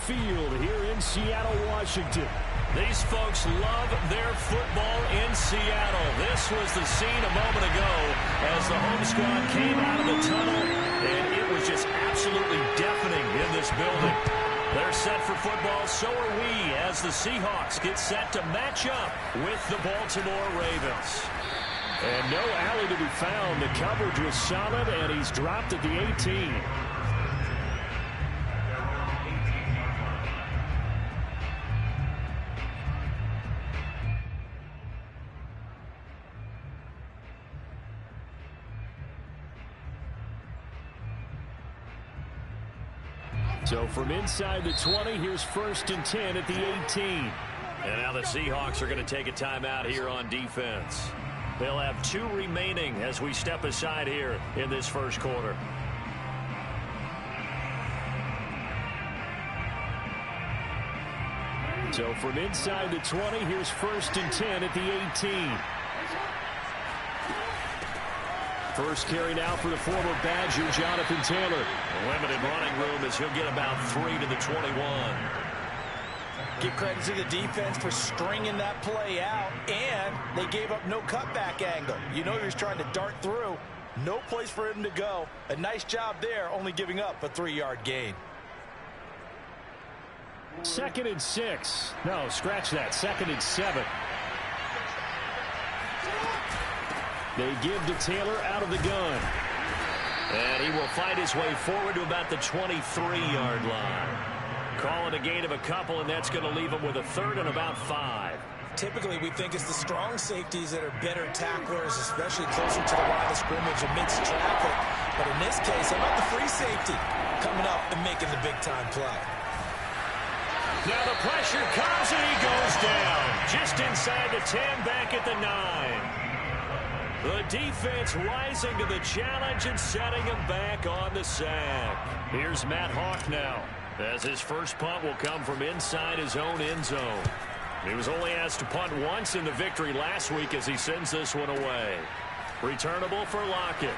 Field here in Seattle, Washington. These folks love their football in Seattle. This was the scene a moment ago as the home squad came out of the tunnel, and it was just absolutely deafening in this building. They're set for football, so are we, as the Seahawks get set to match up with the Baltimore Ravens. And no alley to be found. The coverage was solid, and he's dropped at the 18. So from inside the 20, here's 1st and 10 at the 18. And now the Seahawks are going to take a timeout here on defense. They'll have 2 remaining as we step aside here in this first quarter. So from inside the 20, here's 1st and 10 at the 18. First carry now for the former Badger, Jonathan Taylor. Limited running room as he'll get about 3 to the 21. Give credit to the defense for stringing that play out, and they gave up no cutback angle. You know he was trying to dart through. No place for him to go. A nice job there, only giving up a 3-yard gain. 2nd and 6. No, scratch that. 2nd and 7. They give to Taylor out of the gun. And he will fight his way forward to about the 23-yard line. Call it a gain of a couple, and that's going to leave him with a 3rd and about 5. Typically, we think it's the strong safeties that are better tacklers, especially closer to the line of scrimmage amidst traffic. But in this case, how about the free safety coming up and making the big-time play? Now the pressure comes, and he goes down. Just inside the 10, back at the 9. The defense rising to the challenge and setting him back on the sack. Here's Matt Hawk now, as his first punt will come from inside his own end zone. He was only asked to punt once in the victory last week as he sends this one away. Returnable for Lockett.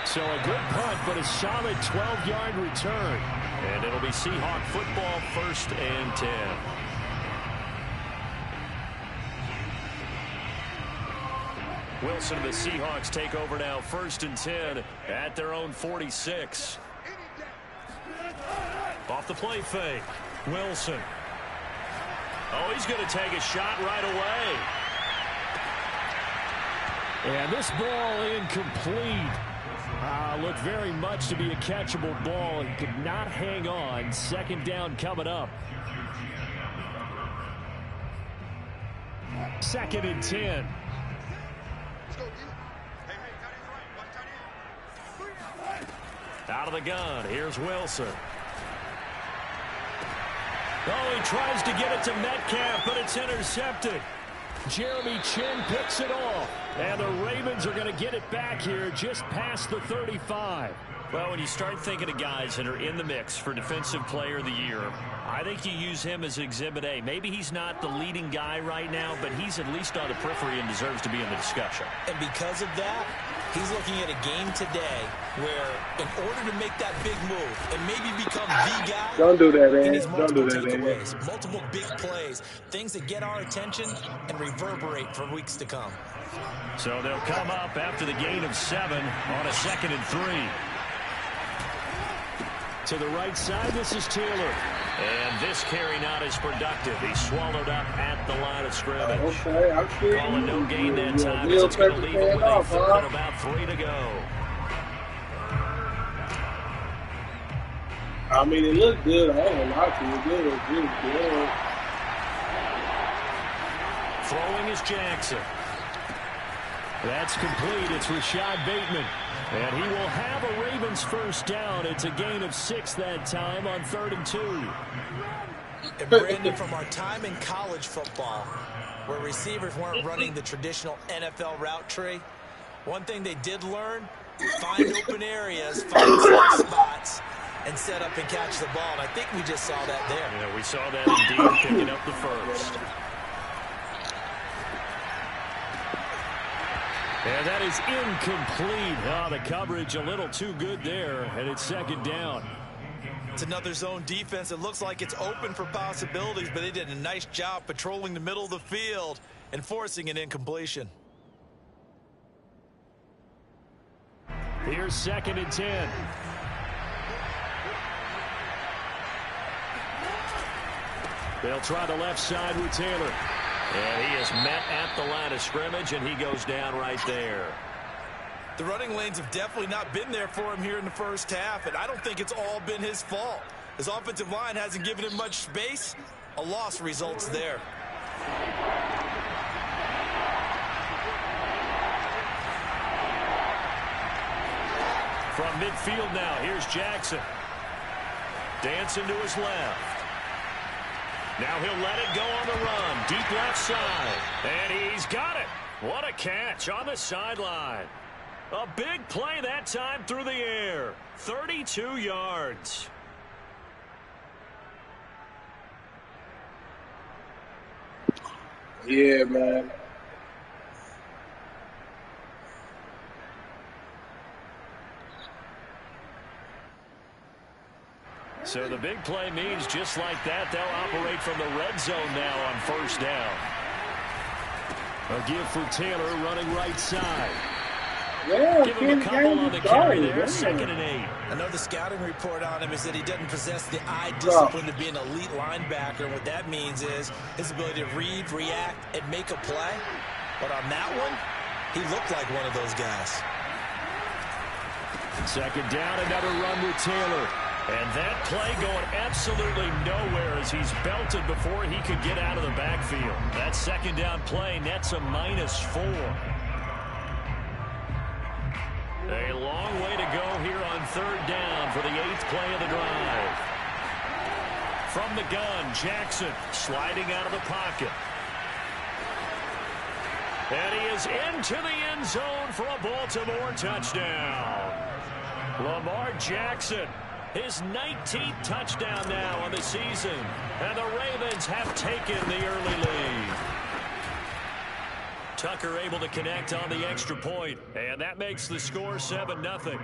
So a good punt, but a solid 12-yard return. And it'll be Seahawk football, 1st and 10. Wilson and the Seahawks take over now, 1st and 10 at their own 46. Off the play fake, Wilson. Oh, he's going to take a shot right away. And this ball incomplete. Looked very much to be a catchable ball. He could not hang on. 2nd down coming up. 2nd and 10. Out of the gun, here's Wilson. Oh, he tries to get it to Metcalf, but it's intercepted. Jeremy Chin picks it off. And the Ravens are going to get it back here just past the 35. Well, when you start thinking of guys that are in the mix for Defensive Player of the Year, I think you use him as Exhibit A. Maybe he's not the leading guy right now, but he's at least on the periphery and deserves to be in the discussion. And because of that, he's looking at a game today where in order to make that big move and maybe become the guy, don't do that, man. he needs multiple Don't do that, takeaways, man. multiple big plays, things that get our attention and reverberate for weeks to come. So they'll come up after the gain of 7 on a 2nd and 3. To the right side, this is Taylor. And this carry not as productive. He's swallowed up at the line of scrimmage. Okay, I'm sure. Calling no gain that time as it's going to leave him with a 3rd and about 3 to go. I mean, it looked good. I don't lie to you. It did look really good. Throwing is Jackson. That's complete. It's Rashad Bateman. And he will have a Ravens 1st down. It's a gain of 6 that time on 3rd and 2. And Brandon, from our time in college football, where receivers weren't running the traditional NFL route tree, one thing they did learn, find open areas, find soft spots, and set up and catch the ball. And I think we just saw that there. Yeah, we saw that indeed, picking up the 1st. And that is incomplete. Oh, the coverage a little too good there, and it's 2nd down. It's another zone defense. It looks like it's open for possibilities, but they did a nice job patrolling the middle of the field and forcing an incompletion. Here's 2nd and 10. They'll try the left side with Taylor. And he is met at the line of scrimmage, and he goes down right there. The running lanes have definitely not been there for him here in the first half, and I don't think it's all been his fault. His offensive line hasn't given him much space. A loss results there. From midfield now, here's Jackson. Dancing to his left. Now he'll let it go on the run. Deep left side. And he's got it. What a catch on the sideline. A big play that time through the air. 32 yards. Yeah, man. So the big play means just like that, they'll operate from the red zone now on 1st down. A give for Taylor running right side. Yeah, Give him a couple on the carry there, 2nd and 8. Another scouting report on him is that he doesn't possess the eye discipline to be an elite linebacker. And what that means is his ability to read, react, and make a play. But on that one, he looked like one of those guys. 2nd down, another run with Taylor. And that play going absolutely nowhere as he's belted before he could get out of the backfield. That 2nd down play nets a -4. A long way to go here on 3rd down for the 8th play of the drive. From the gun, Jackson sliding out of the pocket. And he is into the end zone for a Baltimore touchdown. Lamar Jackson, his 19th touchdown now on the season. And the Ravens have taken the early lead. Tucker able to connect on the extra point, and that makes the score 7-0.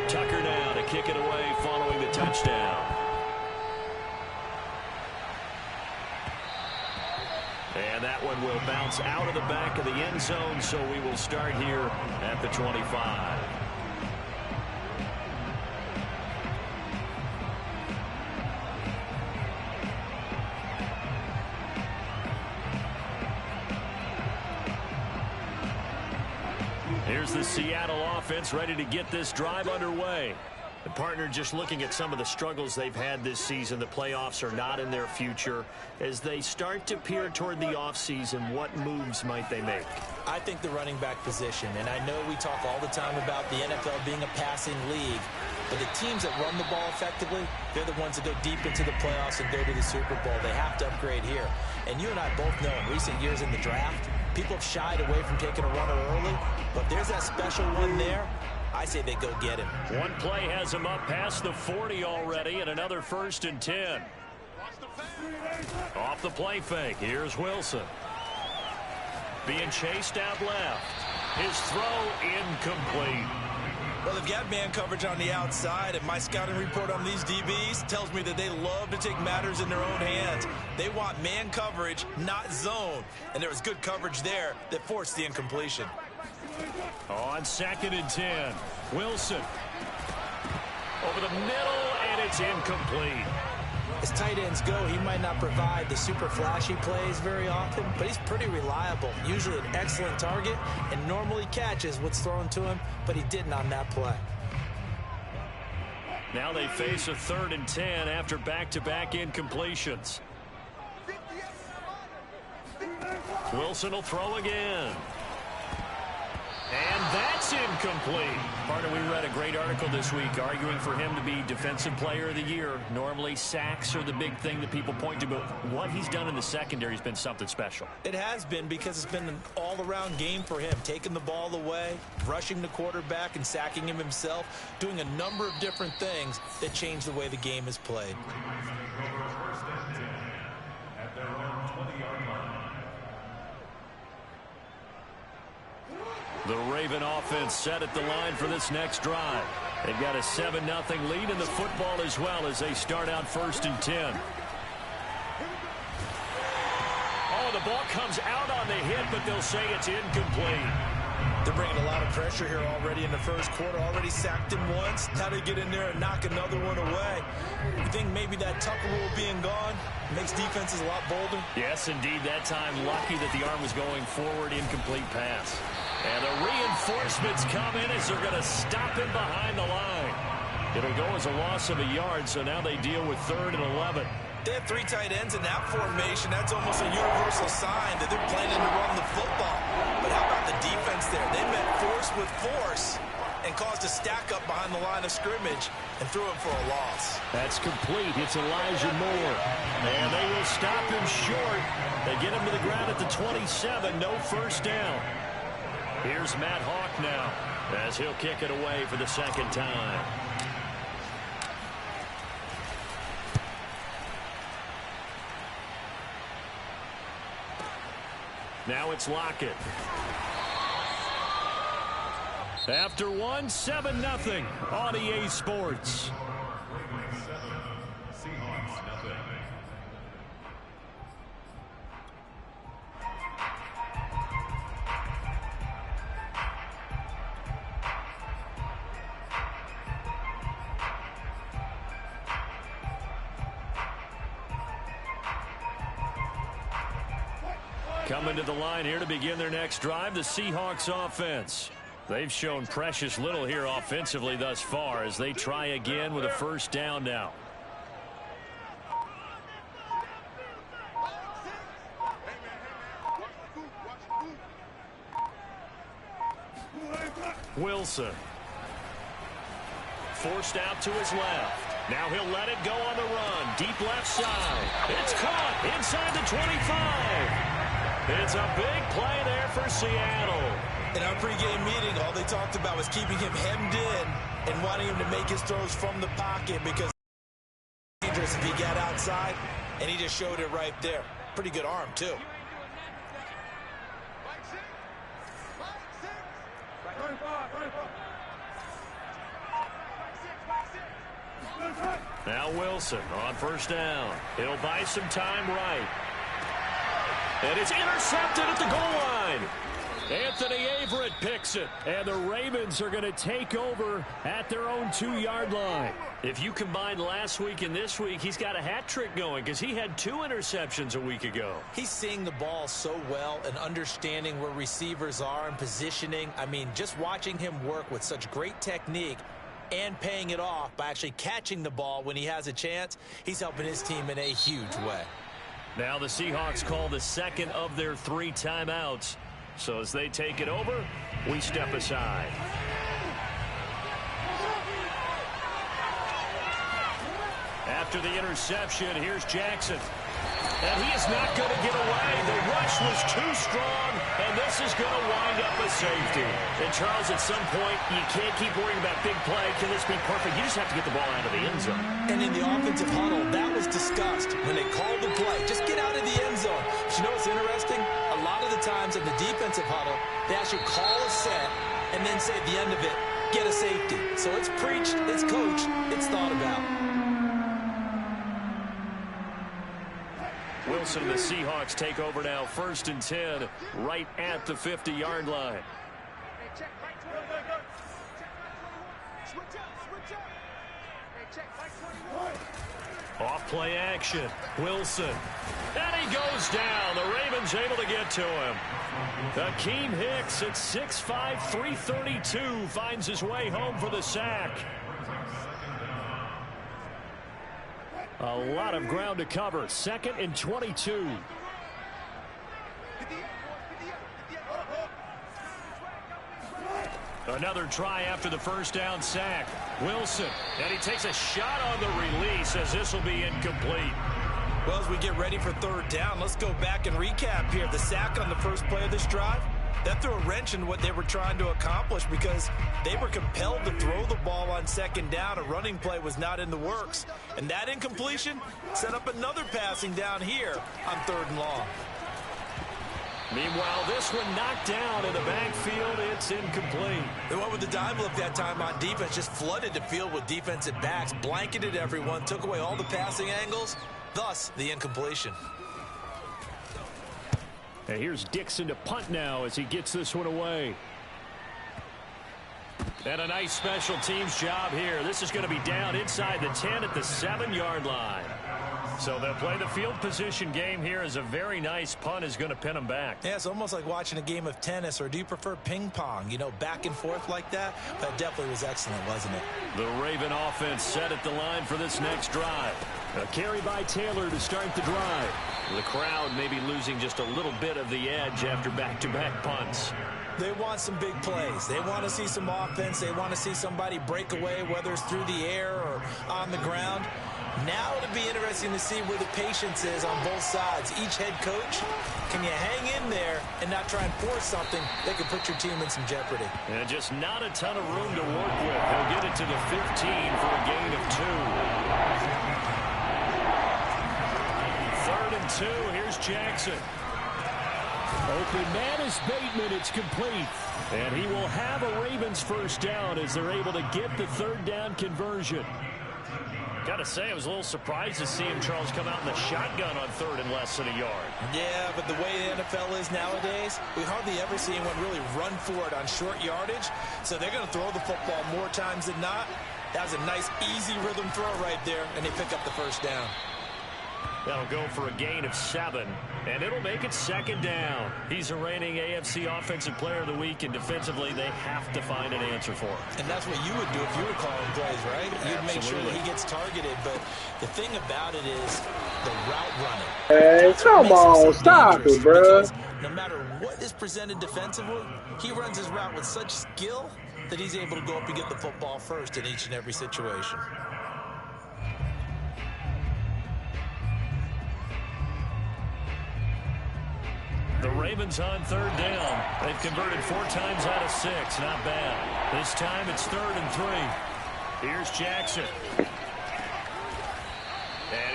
Tucker now to kick it away following the touchdown. And that one will bounce out of the back of the end zone, so we will start here at the 25. Here's the Seattle offense ready to get this drive underway. The partner just looking at some of the struggles they've had this season. The playoffs are not in their future. As they start to peer toward the offseason, what moves might they make? I think the running back position, and I know we talk all the time about the NFL being a passing league, but the teams that run the ball effectively, they're the ones that go deep into the playoffs and go to the Super Bowl. They have to upgrade here. And you and I both know in recent years in the draft, people have shied away from taking a runner early, but if there's that special one there, I say they go get him. One play has him up past the 40 already, and another 1st and 10. Off the play fake, here's Wilson. Being chased out left. His throw incomplete. Well, they've got man coverage on the outside, and my scouting report on these DBs tells me that they love to take matters in their own hands. They want man coverage, not zone. And there was good coverage there that forced the incompletion. On 2nd and 10, Wilson. Over the middle, and it's incomplete. As tight ends go, he might not provide the super flashy plays very often, but he's pretty reliable. Usually an excellent target, and normally catches what's thrown to him, but he didn't on that play. Now they face a 3rd and 10 after back-to-back incompletions. Wilson will throw again. And that's incomplete. Partner, we read a great article this week arguing for him to be Defensive Player of the Year. Normally, sacks are the big thing that people point to, but what he's done in the secondary has been something special. It has been, because it's been an all-around game for him, taking the ball away, rushing the quarterback, and sacking him himself, doing a number of different things that change the way the game is played. The Raven offense set at the line for this next drive. They've got a 7-0 lead in the football as well as they start out 1st and 10. Oh, the ball comes out on the hit, but they'll say it's incomplete. They're bringing a lot of pressure here already in the first quarter. Already sacked him once. Now they get in there and knock another one away. You think maybe that Tucker rule being gone makes defenses a lot bolder? Yes, indeed. That time, lucky that the arm was going forward. Incomplete pass. And the reinforcements come in as they're going to stop him behind the line. It'll go as a loss of a yard, so now they deal with 3rd and 11. They have 3 tight ends in that formation. That's almost a universal sign that they're planning to run the football. But how about the defense there? They met force with force and caused a stack up behind the line of scrimmage and threw him for a loss. That's complete. It's Elijah Moore. And they will stop him short. They get him to the ground at the 27. No first down. Here's Matt Hawk now as he'll kick it away for the 2nd time. Now it's Lockett. After 1, 7-0 on EA Sports. Coming to the line here to begin their next drive, the Seahawks offense. They've shown precious little here offensively thus far as they try again with a first down now. Wilson. Forced out to his left. Now he'll let it go on the run. Deep left side. It's caught inside the 25. It's a big play there for Seattle. In our pregame meeting, all they talked about was keeping him hemmed in and wanting him to make his throws from the pocket because it's dangerous if he got outside, and he just showed it right there. Pretty good arm, too. Now Wilson on first down. He'll buy some time right. And it's intercepted at the goal line. Anthony Averett picks it. And the Ravens are going to take over at their own 2-yard line. If you combine last week and this week, he's got a hat trick going because he had 2 interceptions a week ago. He's seeing the ball so well and understanding where receivers are and positioning. I mean, just watching him work with such great technique and paying it off by actually catching the ball when he has a chance, he's helping his team in a huge way. Now the Seahawks call the 2nd of their 3 timeouts. So as they take it over, we step aside. After the interception, here's Jackson. And he is not going to get away. The rush was too strong, and this is going to wind up a safety. And, Charles, at some point, you can't keep worrying about big play. Can this be perfect? You just have to get the ball out of the end zone. And in the offensive huddle, that was discussed when they called the play. Just get out of the end zone. But you know what's interesting? A lot of the times in the defensive huddle, they actually call a set and then say at the end of it, get a safety. So it's preached, it's coached, it's thought about. Wilson and the Seahawks take over now, 1st and 10, right at the 50-yard line. Off play action. Wilson. And he goes down. The Ravens able to get to him. Akeem Hicks at 6'5", 332 finds his way home for the sack. A lot of ground to cover. 2nd and 22. Another try after the first down sack. Wilson, and he takes a shot on the release as this will be incomplete. Well, as we get ready for 3rd down, let's go back and recap here. The sack on the first play of this drive, that threw a wrench in what they were trying to accomplish because they were compelled to throw the ball on 2nd down. A running play was not in the works. And that incompletion set up another passing down here on 3rd and long. Meanwhile, this one knocked down in the backfield. It's incomplete. They went with the dime look that time on defense, just flooded the field with defensive backs, blanketed everyone, took away all the passing angles, thus the incompletion. And here's Dixon to punt now as he gets this one away. And a nice special teams job here. This is going to be down inside the 10 at the 7-yard line. So they'll play the field position game here as a very nice punt is going to pin them back. Yeah, it's almost like watching a game of tennis, or do you prefer ping pong? You know, back and forth like that? That definitely was excellent, wasn't it? The Raven offense set at the line for this next drive. A carry by Taylor to start the drive. The crowd may be losing just a little bit of the edge after back-to-back punts. They want some big plays. They want to see some offense. They want to see somebody break away, whether it's through the air or on the ground. Now it'll be interesting to see where the patience is on both sides. Each head coach, can you hang in there and not try and force something that could put your team in some jeopardy? And just not a ton of room to work with. He'll get it to the 15 for a gain of 2. 3rd and 2. Here's Jackson. Open man is Bateman. It's complete. And he will have a Ravens first down as they're able to get the 3rd down conversion. Got to say, I was a little surprised to see him, Charles, come out in the shotgun on 3rd and less than a yard. Yeah, but the way the NFL is nowadays, we hardly ever see anyone really run for it on short yardage. So they're going to throw the football more times than not. That was a nice, easy rhythm throw right there, and they pick up the first down. That'll go for a gain of 7, and it'll make it 2nd down. He's a reigning AFC Offensive Player of the Week, and defensively, they have to find an answer for him. And that's what you would do if you were calling plays, right? You'd make sure that he gets targeted, but the thing about it is the route running. Hey, come on, stop it, bro. No matter what is presented defensively, he runs his route with such skill that he's able to go up and get the football first in each and every situation. The Ravens on 3rd down. They've converted 4 times out of 6. Not bad. This time it's 3rd and 3. Here's Jackson. And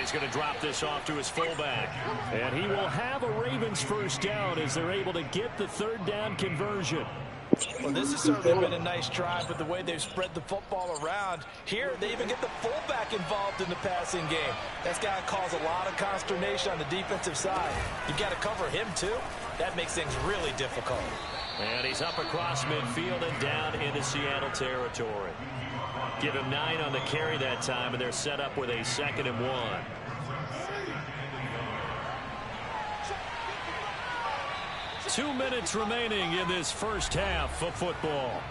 he's going to drop this off to his fullback. And he will have a Ravens first down as they're able to get the 3rd down conversion. Well, this has certainly been a nice drive with the way they've spread the football around. Here, they even get the fullback involved in the passing game. That's got to cause a lot of consternation on the defensive side. You've got to cover him, too. That makes things really difficult. And he's up across midfield and down into Seattle territory. Give him 9 on the carry that time, and they're set up with a 2nd and 1. Two minutes remaining in this first half of football.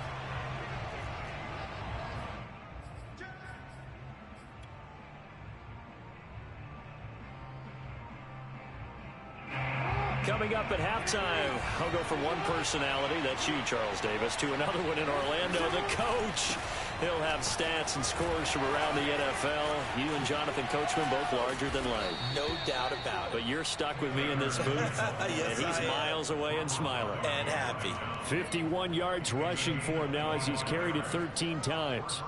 Coming up at halftime, I'll go from one personality, that's you, Charles Davis, to another one in Orlando, the coach. He'll have stats and scores from around the NFL. You and Jonathan Coachman both larger than life. No doubt about it. But you're stuck with me in this booth, yes, and he's miles away and smiling. And happy. 51 yards rushing for him now as he's carried it 13 times.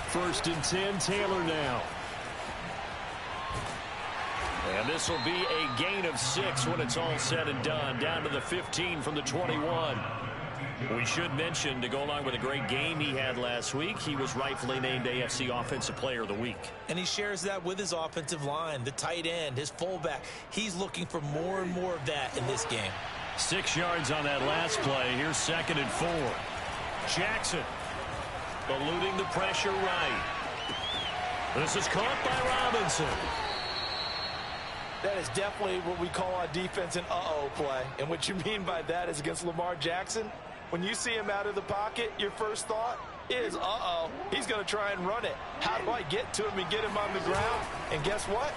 First and 10, Taylor now. And this will be a gain of 6 when it's all said and done. Down to the 15 from the 21. We should mention, to go along with a great game he had last week, he was rightfully named AFC Offensive Player of the Week. And he shares that with his offensive line, the tight end, his fullback. He's looking for more and more of that in this game. 6 yards on that last play. Here's 2nd and 4. Jackson eluding the pressure right. This is caught by Robinson. That is definitely what we call on defense an uh-oh play. And what you mean by that is against Lamar Jackson, when you see him out of the pocket, your first thought is, uh-oh, he's going to try and run it. How do I get to him and get him on the ground? And guess what?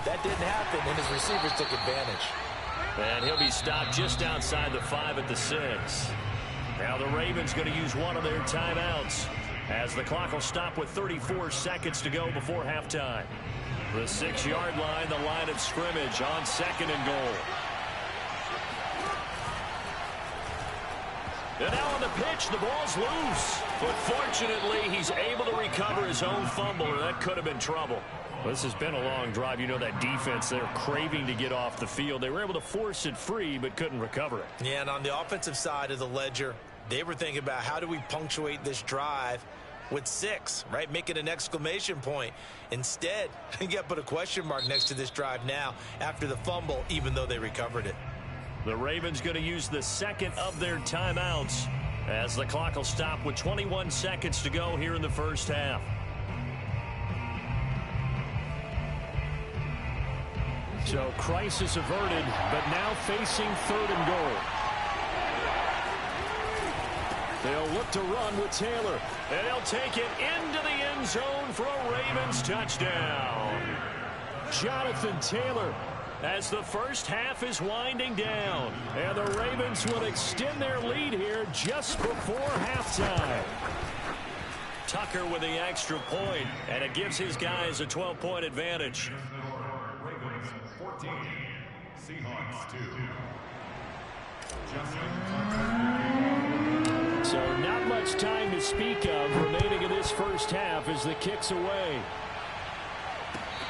That didn't happen, and his receivers took advantage. And he'll be stopped just outside the 5 at the 6. Now the Ravens going to use one of their timeouts as the clock will stop with 34 seconds to go before halftime. The 6-yard line, the line of scrimmage on 2nd and goal. And now on the pitch, the ball's loose. But fortunately, he's able to recover his own fumble, or that could have been trouble. Well, this has been a long drive. You know that defense, they're craving to get off the field. They were able to force it free, but couldn't recover it. Yeah, and on the offensive side of the ledger, they were thinking about how do we punctuate this drive with 6, right? Make it an exclamation point. Instead, you got to put a question mark next to this drive now after the fumble, even though they recovered it. The Ravens going to use the second of their timeouts as the clock will stop with 21 seconds to go here in the first half. So crisis averted, but now facing 3rd and goal. They'll look to run with Taylor, and they'll take it into the end zone for a Ravens touchdown. Jonathan Taylor, as the first half is winding down, and the Ravens will extend their lead here just before halftime. Tucker with the extra point, and it gives his guys a 12-point advantage. Ravens 14, Seahawks 2. So not much time to speak of remaining in this first half as the kick's away.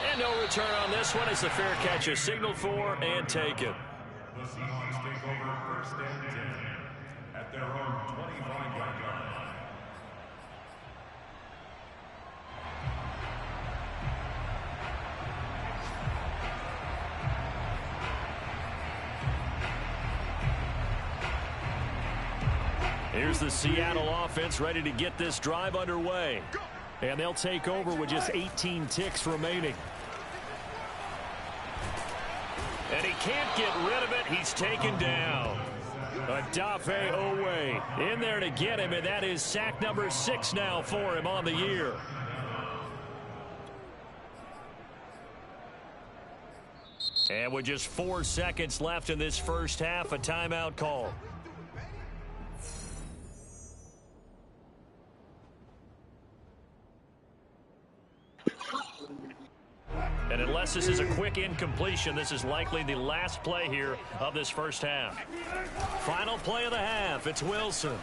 And no return on this one as the fair catch is signaled for and taken. The Seahawks take over 1st and 10 at their own 25-yard line. Here's the Seattle offense ready to get this drive underway. And they'll take over with just 18 ticks remaining. And he can't get rid of it. He's taken down. Odafe Owe in there to get him, and that is sack number 6 now for him on the year. And with just 4 seconds left in this first half, a timeout call. And unless this is a quick incompletion, this is likely the last play here of this first half. Final play of the half. It's Wilson.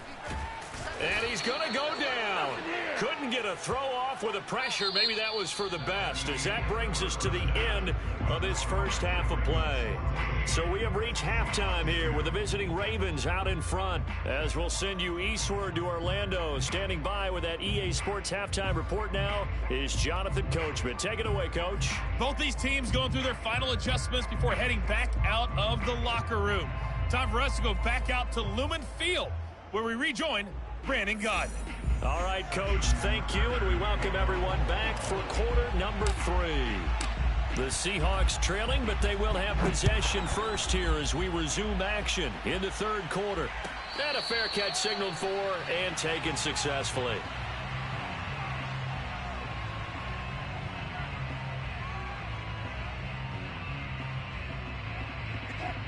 And he's going to go down. Couldn't get a throw off with the pressure. Maybe that was for the best, as that brings us to the end of this first half of play. So we have reached halftime here with the visiting Ravens out in front, as we'll send you eastward to Orlando. Standing by with that EA Sports halftime report now is Jonathan Coachman. Take it away, Coach. Both these teams going through their final adjustments before heading back out of the locker room. Time for us to go back out to Lumen Field, where we rejoin Brandon Gaudin. All right, Coach, thank you, and we welcome everyone back for quarter number 3. The Seahawks trailing, but they will have possession first here as we resume action in the third quarter. And a fair catch signaled for and taken successfully.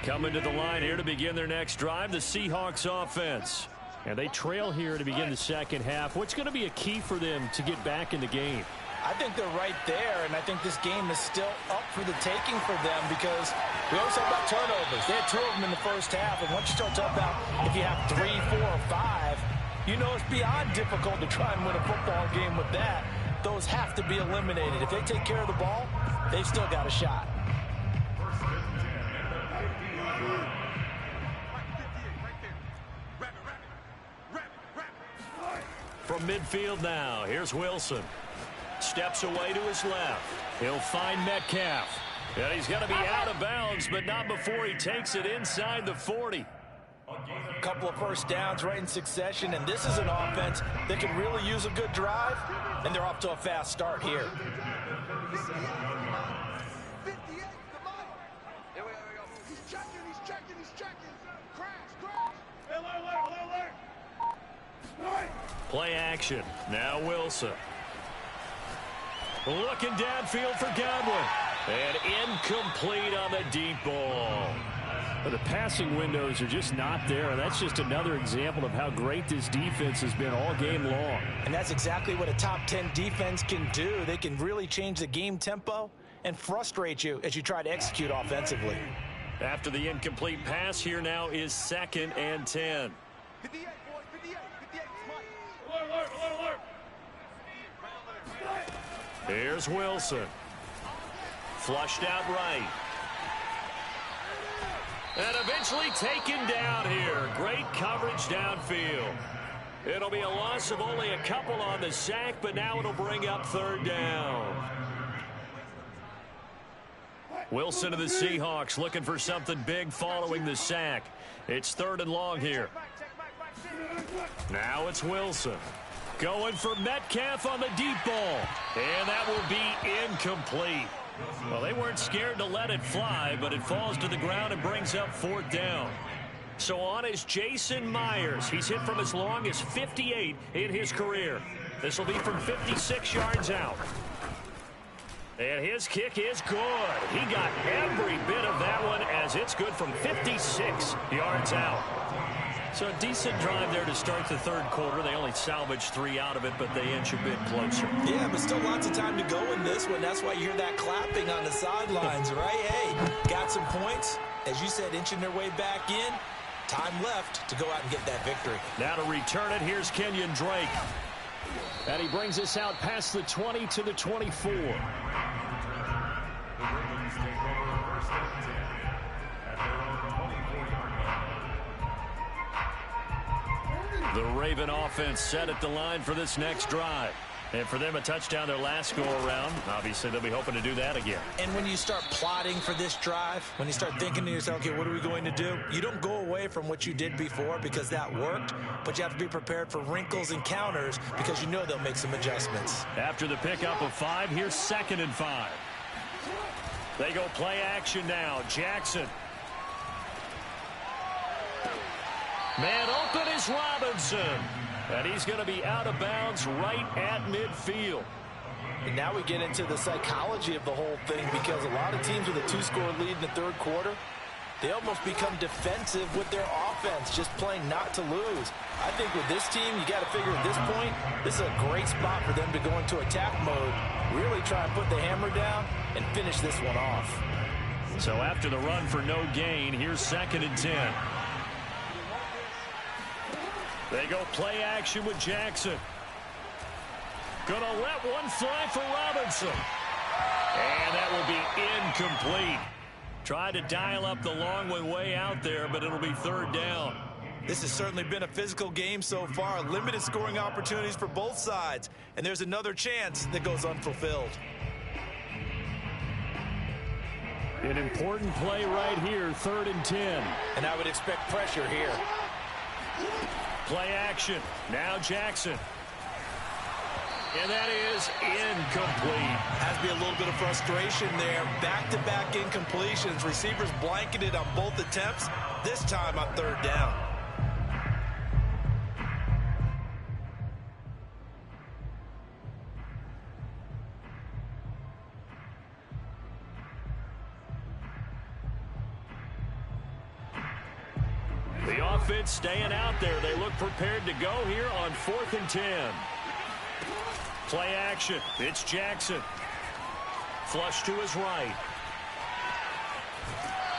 Coming to the line here to begin their next drive, the Seahawks offense. And they trail here to begin the second half. What's going to be a key for them to get back in the game? I think they're right there, and I think this game is still up for the taking for them because we always talk about turnovers. They had 2 of them in the first half, and once you start talking about if you have 3, 4, or 5, you know it's beyond difficult to try and win a football game with that. Those have to be eliminated. If they take care of the ball, they've still got a shot. From midfield now, here's Wilson. Steps away to his left. He'll find Metcalf. And he's going to be out of bounds, but not before he takes it inside the 40. A couple of first downs right in succession, and this is an offense that can really use a good drive, and they're off to a fast start here. Play action. Now Wilson. Looking downfield for Godwin. And incomplete on the deep ball. But the passing windows are just not there. And that's just another example of how great this defense has been all game long. And that's exactly what a top 10 defense can do. They can really change the game tempo and frustrate you as you try to execute offensively. After the incomplete pass, here now is 2nd and 10. 58, boys, 58, 58, Here's Wilson. Flushed out right. And eventually taken down here. Great coverage downfield. It'll be a loss of only a couple on the sack, but now it'll bring up third down. Wilson of the Seahawks looking for something big following the sack. It's third and long here. Now it's Wilson. Going for Metcalf on the deep ball. And that will be incomplete. Well, they weren't scared to let it fly, but it falls to the ground and brings up fourth down. So on is Jason Myers. He's hit from as long as 58 in his career. This will be from 56 yards out. And his kick is good. He got every bit of that one as it's good from 56 yards out. So a decent drive there to start the third quarter. They only salvaged 3 out of it, but they inch a bit closer. Yeah, but still lots of time to go in this one. That's why you hear that clapping on the sidelines, right? Hey, got some points. As you said, inching their way back in. Time left to go out and get that victory. Now to return it, here's Kenyon Drake. And he brings us out past the 20 to the 24. The Raven offense set at the line for this next drive. And for them, a touchdown their last go-around. Obviously, they'll be hoping to do that again. And when you start plotting for this drive, when you start thinking to yourself, okay, what are we going to do? You don't go away from what you did before because that worked, but you have to be prepared for wrinkles and counters because you know they'll make some adjustments. After the pickup of 5, here's 2nd and 5. They go play action now. Jackson. Man open is Robinson. And he's going to be out of bounds right at midfield. And now we get into the psychology of the whole thing because a lot of teams with a 2-score lead in the third quarter, they almost become defensive with their offense, just playing not to lose. I think with this team, you got to figure at this point, this is a great spot for them to go into attack mode, really try and put the hammer down and finish this one off. So after the run for no gain, here's 2nd and 10. They go play action with Jackson. Gonna let one fly for Robinson. And that will be incomplete. Tried to dial up the long one way out there, but it'll be third down. This has certainly been a physical game so far. Limited scoring opportunities for both sides. And there's another chance that goes unfulfilled. An important play right here, 3rd and 10. And I would expect pressure here. Play action. Now Jackson. And that is incomplete. Has to be a little bit of frustration there. Back-to-back incompletions. Receivers blanketed on both attempts. This time on third down. The offense staying out there. They look prepared to go here on 4th and 10. Play action. It's Jackson. Flush to his right.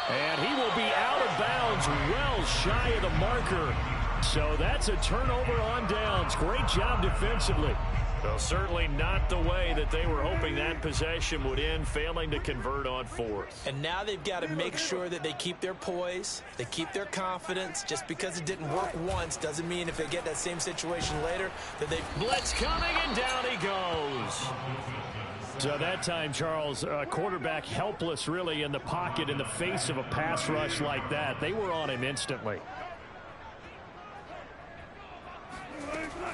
And he will be out of bounds well shy of the marker. So that's a turnover on downs. Great job defensively. Well, certainly not the way that they were hoping that possession would end, failing to convert on 4th. And now they've got to make sure that they keep their poise, they keep their confidence. Just because it didn't work once doesn't mean if they get that same situation later that they... Blitz coming, and down he goes. So that time, Charles, quarterback helpless really in the pocket in the face of a pass rush like that. They were on him instantly.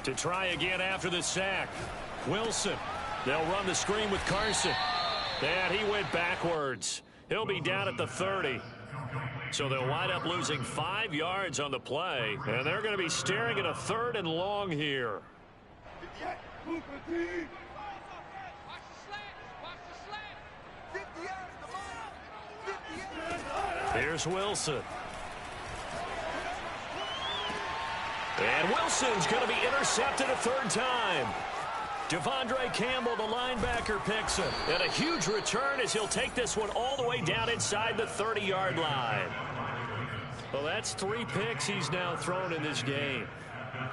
To try again after the sack. Wilson. They'll run the screen with Carson. And he went backwards. He'll be down at the 30. So they'll wind up losing 5 yards on the play. And they're going to be staring at a 3rd and long here. Here's Wilson. And Wilson's going to be intercepted a 3rd time. Devondre Campbell, the linebacker, picks him. And a huge return as he'll take this one all the way down inside the 30-yard line. Well, that's 3 picks he's now thrown in this game.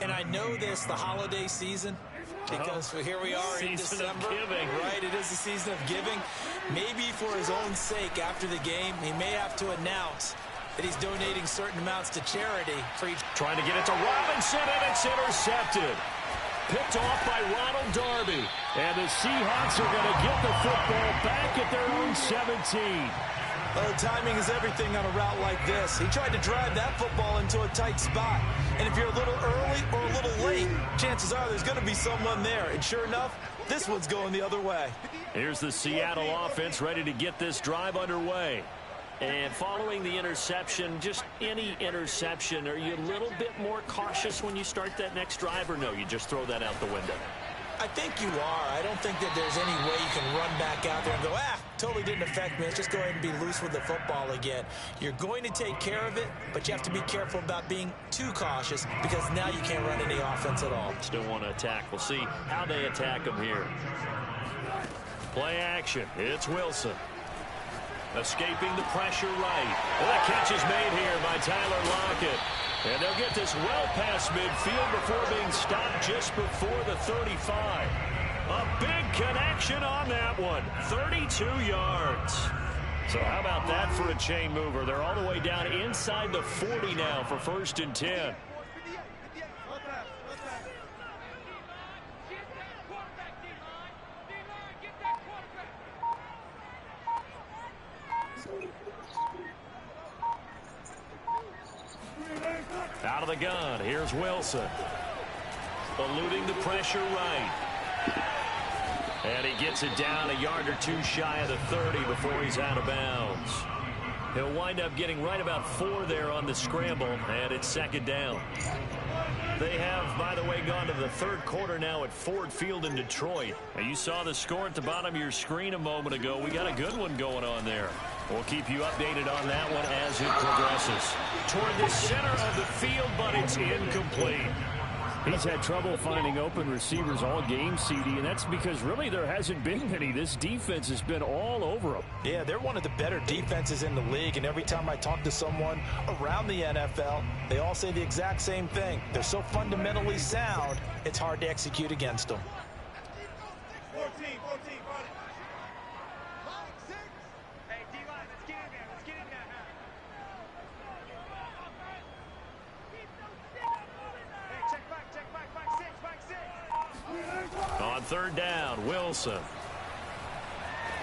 And I know this, the holiday season, Because here we are in December, right? It is the season of giving. Maybe for his own sake, after the game, he may have to announce that he's donating certain amounts to charity for each. Trying to get it to Robinson, and it's intercepted. Picked off by Ronald Darby. And the Seahawks are going to get the football back at their own 17. Well, timing is everything on a route like this. He tried to drive that football into a tight spot. And if you're a little early or a little late, chances are there's going to be someone there. And sure enough, this one's going the other way. Here's the Seattle offense ready to get this drive underway. And following the interception, just any interception, are you a little bit more cautious when you start that next drive, or no, you just throw that out the window? I think you are. I don't think that there's any way you can run back out there and go, totally didn't affect me. Let's just go ahead and be loose with the football again. You're going to take care of it, but you have to be careful about being too cautious because now you can't run any offense at all. Still want to attack. We'll see how they attack them here. Play action. It's Wilson. Escaping the pressure right. Well, that catch is made here by Tyler Lockett. And they'll get this well past midfield before being stopped just before the 35. A big connection on that one. 32 yards. So how about that for a chain mover? They're all the way down inside the 40 now for 1st and 10. Out of the gun, here's Wilson. Eluding the pressure right. And he gets it down a yard or two shy of the 30 before he's out of bounds. He'll wind up getting right about 4 there on the scramble, and it's 2nd down. They have, by the way, gone to the 3rd quarter now at Ford Field in Detroit. And you saw the score at the bottom of your screen a moment ago. We got a good one going on there. We'll keep you updated on that one as it progresses. Toward the center of the field, but it's incomplete. He's had trouble finding open receivers all game, CD, and that's because really there hasn't been any. This defense has been all over them. Yeah, they're one of the better defenses in the league, and every time I talk to someone around the NFL, they all say the exact same thing. They're so fundamentally sound, it's hard to execute against them. 14, hey, D-line, let's get in there. Let's get in there. Hey, check back, 5-6. On 3rd down, Wilson.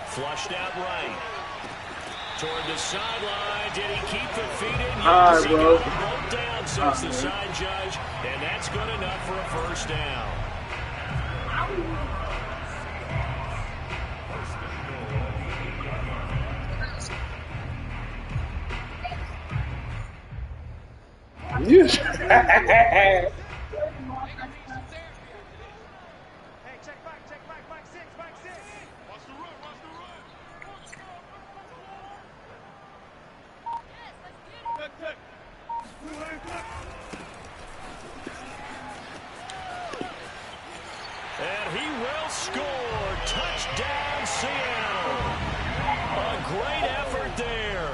Flushed out right. Toward the sideline. Did he keep the feet in? Yes, he got them both down, says the side judge. And that's good enough for a 1st down. Yes. Hey, check back, 5-6. Watch the run. And he will score. Touchdown, Seattle. A great effort there.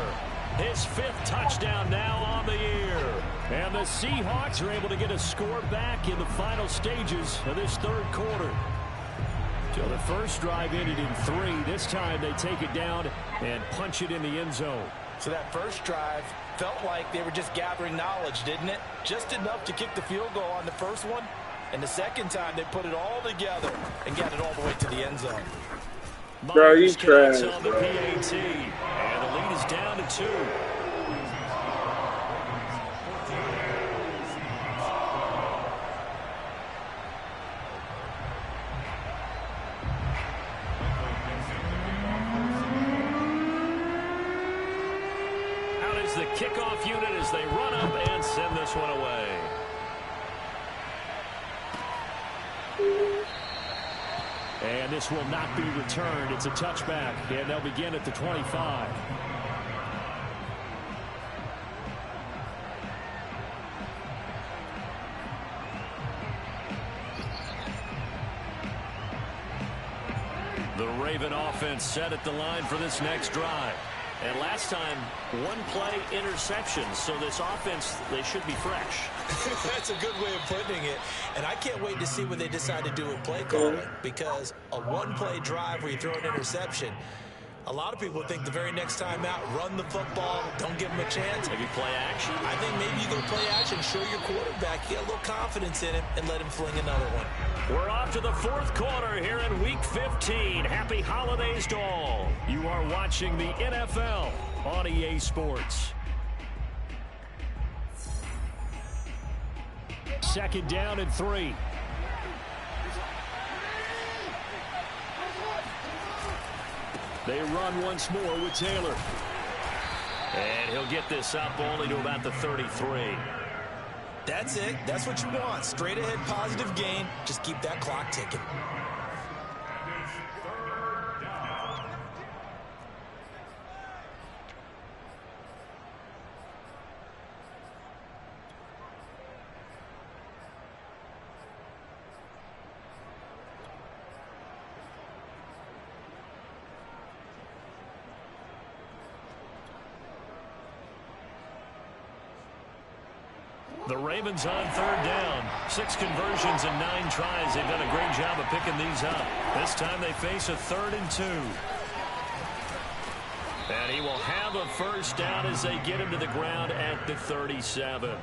His 5th touchdown now on the year. And the Seahawks are able to get a score back in the final stages of this 3rd quarter. So the first drive ended in 3. This time they take it down and punch it in the end zone. So that first drive felt like they were just gathering knowledge, didn't it? Just enough to kick the field goal on the first one. And the second time they put it all together and got it all the way to the end zone. Bro, you trash, on the PAT, and the lead is down to 2. Out is the kickoff unit as they run up and send this one away. And this will not be returned. It's a touchback, and they'll begin at the 25. The Raven offense set at the line for this next drive. And last time, one-play interception. So this offense, they should be fresh. That's a good way of putting it. And I can't wait to see what they decide to do with play calling, because a one-play drive where you throw an interception, a lot of people think the very next time out, run the football, don't give them a chance. Maybe play action. I think maybe you go play action, show your quarterback, get a little confidence in him, and let him fling another one. We're off to the fourth quarter here in Week 15. Happy holidays to all. You are watching the NFL on EA Sports. Second down and 3. They run once more with Taylor. And he'll get this up only to about the 33. That's it. That's what you want. Straight ahead positive gain. Just keep that clock ticking. The Ravens on third down. 6 conversions and 9 tries. They've done a great job of picking these up. This time they face a 3rd and 2. And he will have a first down as they get him to the ground at the 37.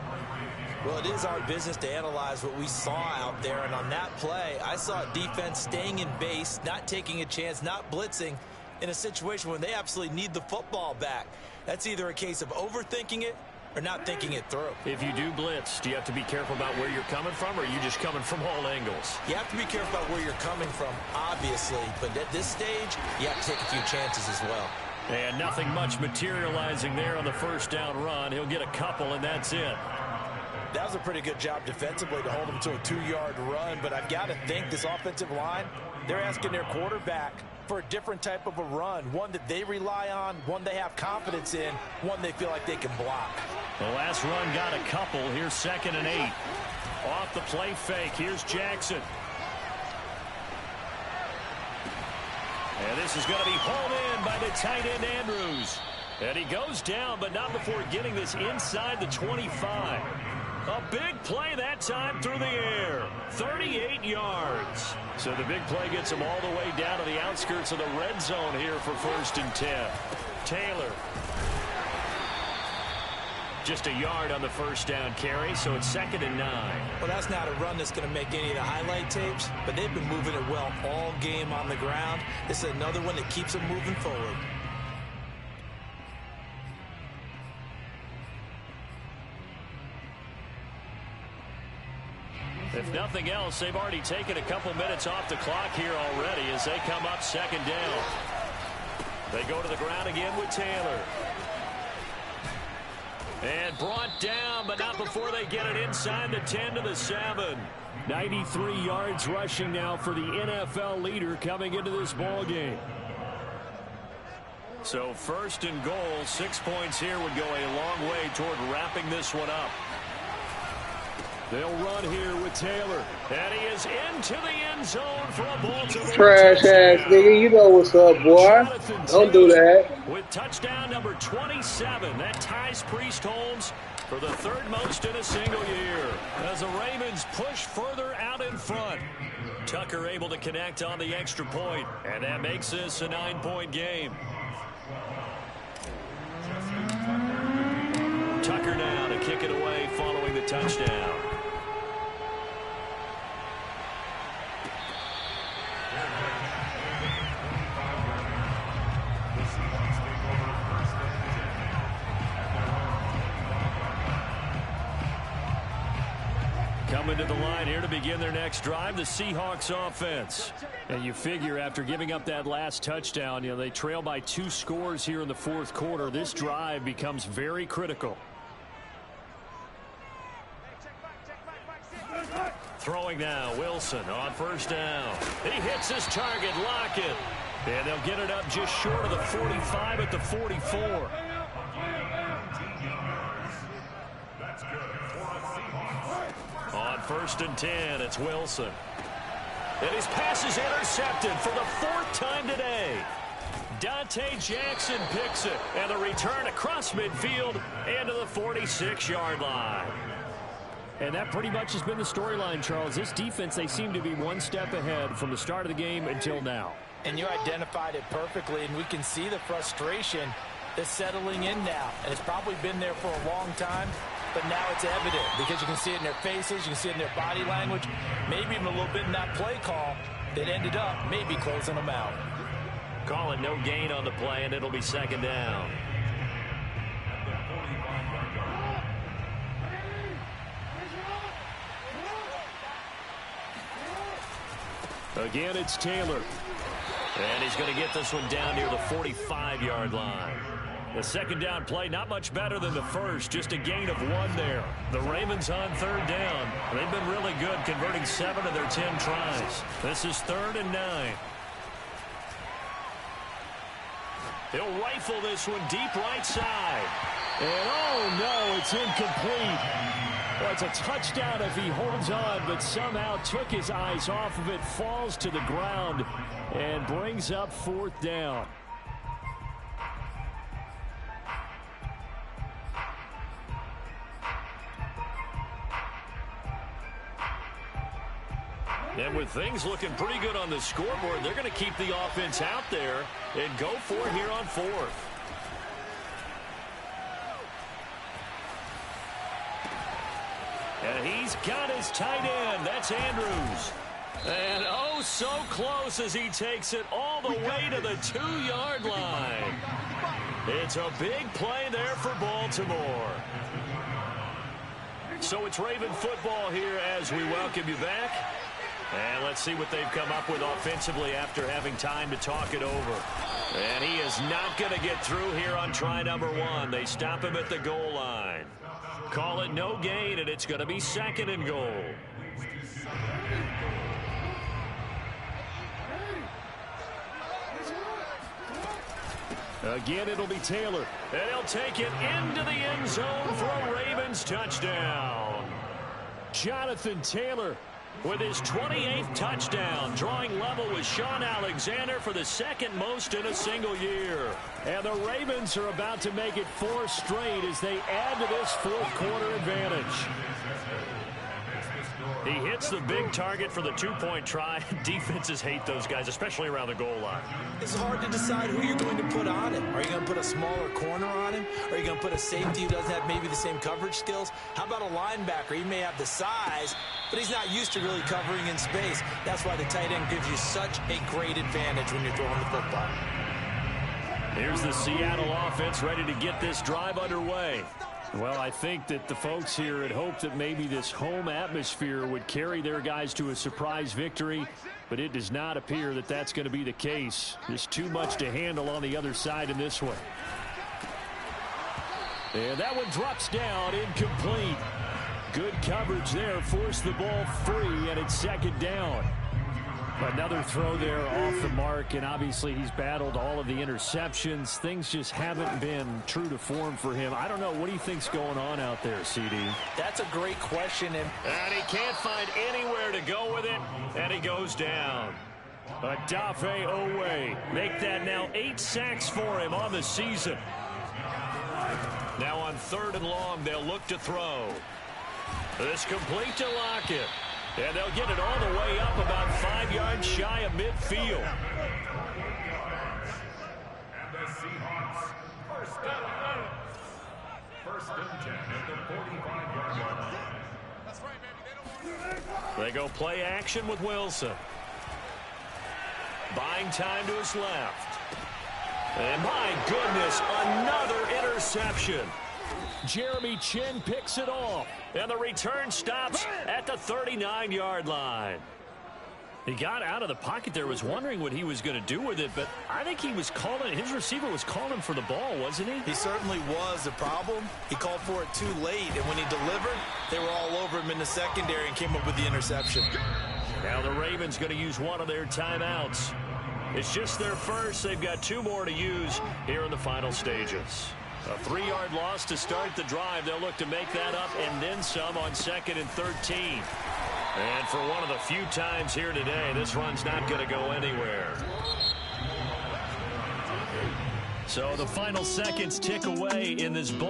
Well, it is our business to analyze what we saw out there. And on that play, I saw a defense staying in base, not taking a chance, not blitzing in a situation when they absolutely need the football back. That's either a case of overthinking it or not thinking it through. If you do blitz, do you have to be careful about where you're coming from, or are you just coming from all angles? You have to be careful about where you're coming from, obviously, but at this stage, you have to take a few chances as well. And nothing much materializing there on the first down run. He'll get a couple, and that's it. That was a pretty good job defensively to hold him to a 2-yard run, but I've got to think this offensive line, they're asking their quarterback for a different type of a run, one that they rely on, one they have confidence in, one they feel like they can block. The last run got a couple. Here's 2nd and 8. Off the play fake. Here's Jackson. And this is going to be hauled in by the tight end Andrews. And he goes down, but not before getting this inside the 25. A big play that time through the air. 38 yards. So the big play gets him all the way down to the outskirts of the red zone here for 1st and 10. Taylor. Just a yard on the first down carry, so it's 2nd and 9. Well, that's not a run that's going to make any of the highlight tapes, but they've been moving it well all game on the ground. This is another one that keeps them moving forward. If nothing else, they've already taken a couple minutes off the clock here already as they come up 2nd down. They go to the ground again with Taylor. And brought down, but not before they get it inside the 10 to the 7. 93 yards rushing now for the NFL leader coming into this ball game. So 1st and goal, 6 points here would go a long way toward wrapping this one up. They'll run here with Taylor. And he is into the end zone for a Baltimore Trash ass nigga, you know what's up, boy. Don't do that. With touchdown number 27, that ties Priest Holmes for the 3rd most in a single year. As the Ravens push further out in front. Tucker able to connect on the extra point, and that makes this a 9-point game. Tucker now to kick it away following the touchdown. Coming to the line here to begin their next drive, the Seahawks offense. And you figure after giving up that last touchdown, they trail by 2 scores here in the 4th quarter. This drive becomes very critical. Throwing now, Wilson on 1st down. He hits his target, Lockett. And they'll get it up just short of the 45 at the 44. On 1st and 10, it's Wilson. And his pass is intercepted for the 4th time today. Dante Jackson picks it. And the return across midfield into the 46-yard line. And that pretty much has been the storyline, Charles. This defense, they seem to be one step ahead from the start of the game until now. And you identified it perfectly, and we can see the frustration that's settling in now. And it's probably been there for a long time, but now it's evident because you can see it in their faces, you can see it in their body language, maybe even a little bit in that play call that ended up maybe closing them out. Call it no gain on the play, and it'll be second down. Again, it's Taylor. And he's going to get this one down near the 45-yard line. The second down play, not much better than the first, just a gain of 1 there. The Ravens on third down. They've been really good, converting 7 of their 10 tries. This is 3rd and 9. He'll rifle this one deep right side. And oh no, it's incomplete. Well, it's a touchdown if he holds on, but somehow took his eyes off of it, falls to the ground, and brings up 4th down. And with things looking pretty good on the scoreboard, they're going to keep the offense out there and go for it here on 4th. And he's got his tight end. That's Andrews. And oh, so close as he takes it all the way to the 2-yard line. It's a big play there for Baltimore. So it's Raven football here as we welcome you back. And let's see what they've come up with offensively after having time to talk it over. And he is not going to get through here on try number 1. They stop him at the goal line. Call it no gain, and it's going to be 2nd and goal. Again, it'll be Taylor. And he'll take it into the end zone for a Ravens touchdown. Jonathan Taylor with his 28th touchdown, drawing level with Sean Alexander for the 2nd most in a single year. And the Ravens are about to make it 4 straight as they add to this 4th quarter advantage. He hits the big target for the 2-point try. Defenses hate those guys, especially around the goal line. It's hard to decide who you're going to put on him. Are you going to put a smaller corner on him? Are you going to put a safety who doesn't have maybe the same coverage skills? How about a linebacker? He may have the size, but he's not used to really covering in space. That's why the tight end gives you such a great advantage when you're throwing the football. Here's the Seattle offense ready to get this drive underway. Well, I think that the folks here had hoped that maybe this home atmosphere would carry their guys to a surprise victory, but it does not appear that that's going to be the case. There's too much to handle on the other side in this one. And that one drops down, incomplete. Good coverage there, forced the ball free, and it's 2nd down. Another throw there off the mark, and obviously he's battled all of the interceptions. Things just haven't been true to form for him. I don't know. What do you think's going on out there, CD? That's a great question. And he can't find anywhere to go with it, and he goes down. Odafe Owe. Make that now 8 sacks for him on the season. Now on 3rd and long, they'll look to throw. This complete to Lockett. And they'll get it all the way up about 5 yards shy of midfield. And the Seahawks, first and 10 at the 45-yard line. That's right, baby. They go play action with Wilson. Buying time to his left. And my goodness, another interception. Jeremy Chin picks it off. And the return stops at the 39-yard line. He got out of the pocket there, was wondering what he was going to do with it, but I think he was calling, his receiver was calling for the ball, wasn't he? He certainly was. The problem, he called for it too late, and when he delivered, they were all over him in the secondary and came up with the interception. Now the Ravens going to use one of their timeouts. It's just their first. They've got 2 more to use here in the final stages. A 3-yard loss to start the drive. They'll look to make that up and then some on 2nd and 13. And for one of the few times here today, this run's not going to go anywhere. So the final seconds tick away in this ball.